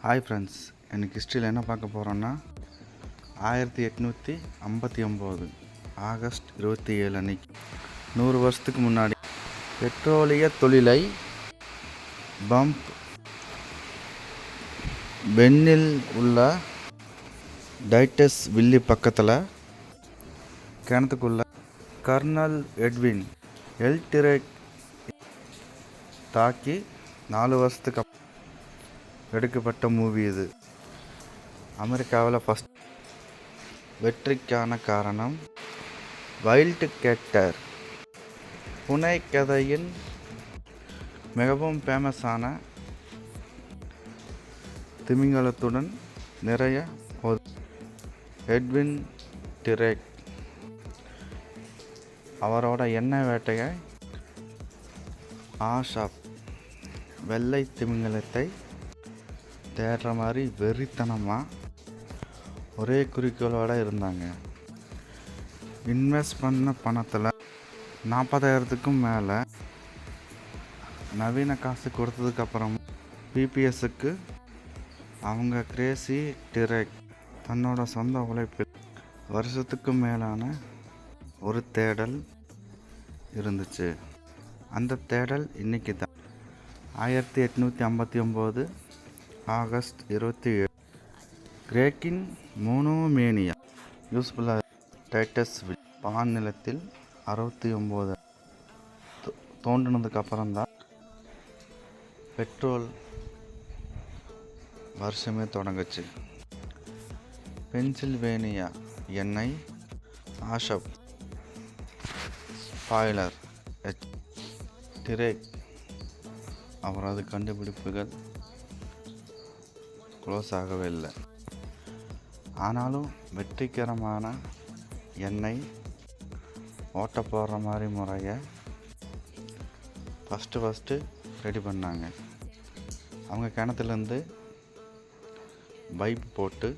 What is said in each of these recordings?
Hi friends, எனக்கு ஹிஸ்ட்ரியில் என்ன பார்க்க போகிறோன்னா 1859 ஆகஸ்ட் 27 அன்னைக்கு 100 வருஷத்துக்கு முன்னாடி பெட்ரோலிய தொழிலை பம்ப் பென்னில் உள்ள டைட்டஸ் வில்லி பக்கத்தில் கிணத்துக்குள்ள கர்னல் எட்வின் எல் டிரெக் தாக்கி 4 வருஷத்துக்கு எடுக்கப்பட்ட மூவி இது. அமெரிக்காவில் ஃபஸ்ட் வெற்றிக்கான காரணம் வைல்டு கேட்டர் புனை கதையின் மிகவும் ஃபேமஸான திமிங்கலத்துடன் நிறைய எட்வின் டிரெக் அவரோட எண்ணெய் வேட்டையை ஆஷாப் வெள்ளை திமிங்கலத்தை தேடுற மாதிரி வெறித்தனமாக ஒரே குறிக்கோளோடு இருந்தாங்க. இன்வெஸ்ட் பண்ண பணத்தில் 40,000க்கும் மேலே நவீன காசு கொடுத்ததுக்கப்புறம் பிபிஎஸ்ஸுக்கு அவங்க கிரேசி டிரெக் தன்னோட சொந்த உழைப்பில் வருஷத்துக்கு மேலான ஒரு தேடல் இருந்துச்சு. அந்த தேடல் இன்றைக்கி தான் 1859 ஆகஸ்ட் 27 கிரேக்கின் மோனோமேனியா யூஸ்ஃபுல்லாக டைட்டஸ் பான் நிலத்தில் 69 தோண்டினதுக்கு அப்புறம்தான் பெட்ரோல் வருஷமே தொடங்குச்சு. பென்சில்வேனியா எண்ணெய் ஆஷப் பாய்லர் டிரெக் அவரது கண்டுபிடிப்புகள் க்ளோஸ் ஆகவே இல்லை. ஆனாலும் வெற்றிகரமான எண்ணெய் ஓட்ட போடுற மாதிரி முறையை ஃபஸ்ட்டு ரெடி பண்ணாங்க. அவங்க கிணத்துலேருந்து பைப் போட்டு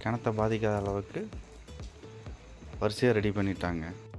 கிணத்தை பாதிக்காத அளவுக்கு வரிசையாக ரெடி பண்ணிட்டாங்க.